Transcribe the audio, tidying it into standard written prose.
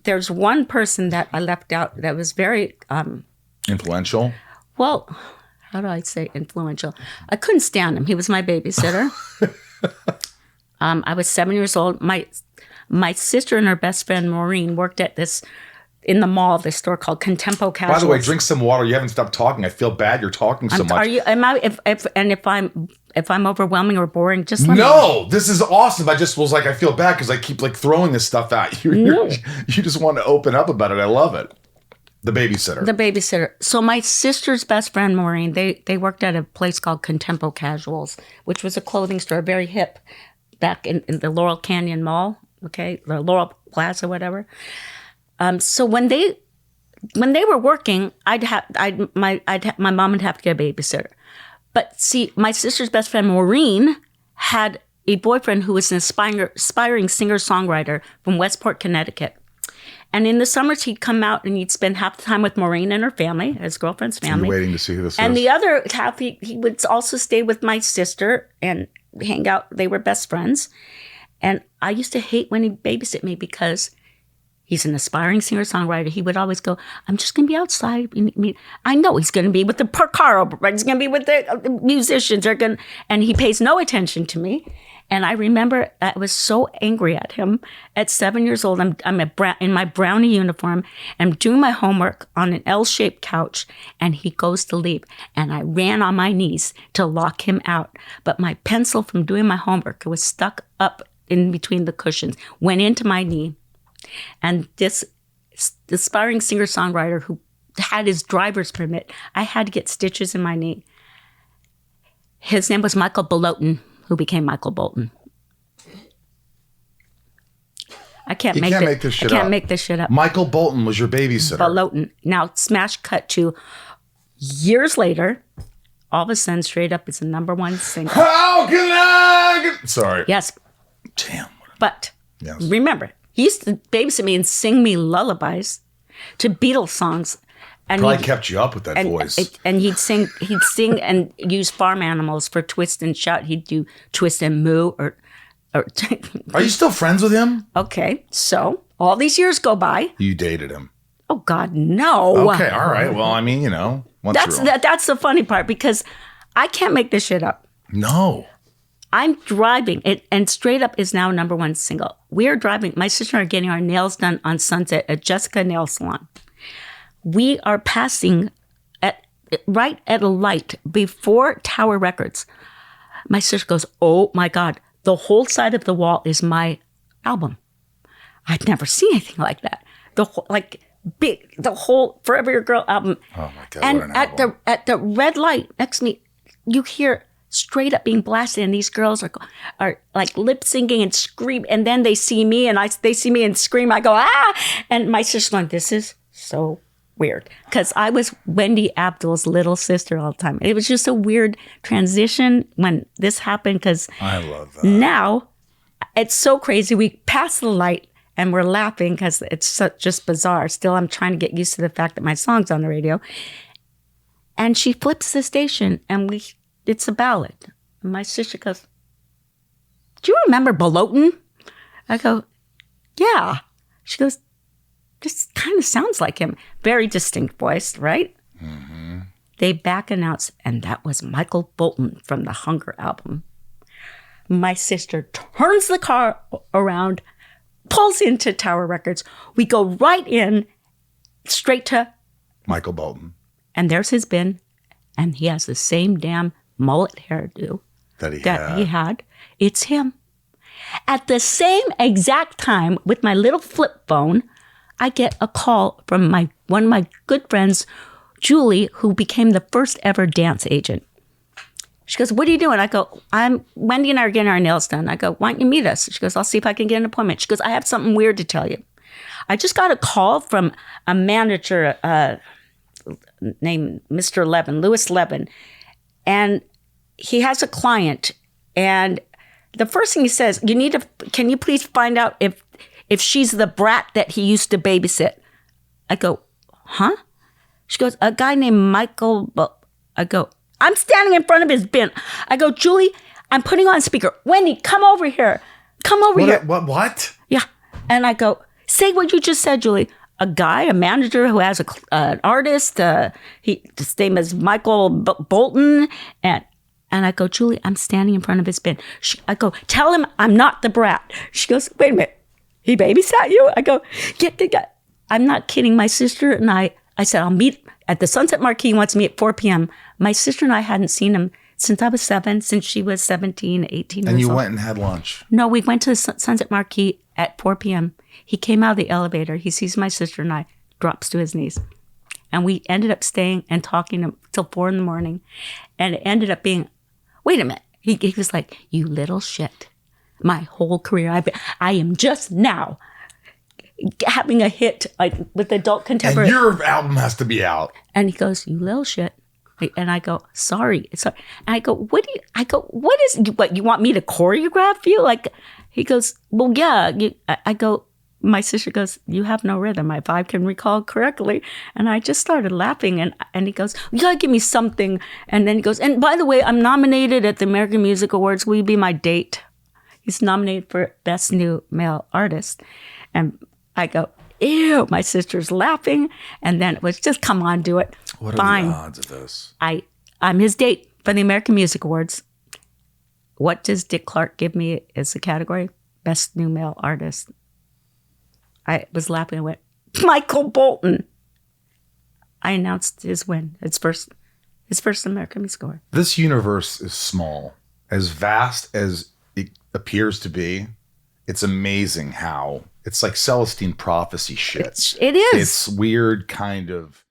there's one person that I left out that was very influential. Well, how do I say influential? I couldn't stand him. He was my babysitter. I was 7 years old. My sister and her best friend Maureen worked at in the mall, this store called Contempo Casuals. By the way, drink some water. You haven't stopped talking. I feel bad. You're talking so much. Are you? Am I? If I'm overwhelming or boring, just let me know. No, this is awesome. I just was like, I feel bad because I keep like throwing this stuff at you. No. You just want to open up about it. I love it. The babysitter. The babysitter. So my sister's best friend Maureen, they worked at a place called Contempo Casuals, which was a clothing store, very hip, back in the Laurel Canyon Mall. Okay, the Laurel Plaza, whatever. So when they were working, my mom would have to get a babysitter. But see, my sister's best friend Maureen had a boyfriend who was an aspiring singer-songwriter from Westport, Connecticut. And in the summers, he'd come out and he'd spend half the time with Maureen and her family, his girlfriend's family. So you're waiting to see who this is. And the other half, he would also stay with my sister and hang out. They were best friends. And I used to hate when he babysit me because he's an aspiring singer-songwriter. He would always go, I'm just going to be outside. I know he's going to be with the car opera. He's going to be with the musicians. And he pays no attention to me. And I remember I was so angry at him. At 7 years old, I'm in my brownie uniform. I'm doing my homework on an L-shaped couch, and he goes to leave. And I ran on my knees to lock him out. But my pencil from doing my homework was stuck up in between the cushions, went into my knee. And this aspiring singer-songwriter who had his driver's permit, I had to get stitches in my knee. His name was Michael Bolton, who became Michael Bolton. I can't make this shit up. Michael Bolton was your babysitter. Bolton. Now, smash cut to years later, all of a sudden, Straight Up is the #1 single. How can I? Sorry. Yes. Damn. But yes. Remember, he used to babysit me and sing me lullabies to Beatles songs. And probably kept you up with that voice. And he'd sing and use farm animals for Twist and Shout. He'd do Twist and Moo or Are you still friends with him? Okay. So all these years go by. You dated him. Oh God, no. Okay, all right. Well, I mean, that's the funny part because I can't make this shit up. No. I'm driving it, and Straight Up is now #1 single. We're driving. My sister and I are getting our nails done on Sunset at Jessica Nail Salon. We are passing right at a light before Tower Records. My sister goes, "Oh my God, the whole side of the wall is my album." I'd never seen anything like that. The whole Forever Your Girl album. Oh my God! And what an album. at the red light next to me, you hear Straight Up being blasted, and these girls are like lip syncing and scream, and then they see me and they see me and scream. I go ah, and my sister's going, "This is so weird," because I was Wendy Abdul's little sister all the time. It was just a weird transition when this happened because I love that. Now it's so crazy. We pass the light and we're laughing because it's just bizarre. Still, I'm trying to get used to the fact that my song's on the radio. And she flips the station and it's a ballad. And my sister goes, "Do you remember Bolton?" I go, "Yeah." She goes, "This kind of sounds like him." Very distinct voice, right? Mm-hmm. They back announce, and that was Michael Bolton from the Hunger album. My sister turns the car around, pulls into Tower Records. We go right in, straight to Michael Bolton. And there's his bin, and he has the same damn mullet hairdo that he had. It's him. At the same exact time, with my little flip phone, I get a call from one of my good friends, Julie, who became the first ever dance agent. She goes, "What are you doing?" I go, Wendy and I are getting our nails done. I go, "Why don't you meet us?" She goes, "I'll see if I can get an appointment." She goes, "I have something weird to tell you." I just got a call from a manager named Mr. Levin, Louis Levin, and he has a client. And the first thing he says, can you please find out if she's the brat that he used to babysit? I go, "Huh?" She goes, "A guy named Michael." I go, I'm standing in front of his bin. I go, "Julie, I'm putting on speaker. Wendy, come over here. Come over here." What? Yeah. And I go, Say what you just said, Julie. A guy, a manager who has an artist, his name is Michael Bolton, and I go, Julie, I'm standing in front of his bin. I go, tell him I'm not the brat. She goes, wait a minute, he babysat you? I go, get. I'm not kidding. My sister and I said, I'll meet at the Sunset Marquee. He wants to meet at 4 p.m. My sister and I hadn't seen him since I was 7, since she was 17, 18 And years you old. went and had lunch. No, we went to the Sunset Marquee at 4 p.m. He came out of the elevator. He sees my sister and I, drops to his knees. And we ended up staying and talking till 4 a.m. And it ended up being, wait a minute. He was like, you little shit. My whole career, I am just now having a hit like with adult contemporary. And your album has to be out. And he goes, you little shit. And I go, sorry. And I go, what you want me to choreograph you? Like, he goes, well, yeah. I go, my sister goes, you have no rhythm, if I can recall correctly. And I just started laughing. And he goes, you gotta give me something. And then he goes, and by the way, I'm nominated at the American Music Awards. Will you be my date? He's nominated for Best New Male Artist. And I go, ew, my sister's laughing. And then it was just, come on, do it. What are Fine. the odds of this? I'm his date for the American Music Awards. What does Dick Clark give me as a category? Best New Male Artist. I was laughing and went, Michael Bolton. I announced his win. His first American Music Award. This universe is small. As vast as it appears to be, it's amazing how it's like Celestine prophecy shit. It is. It's weird kind of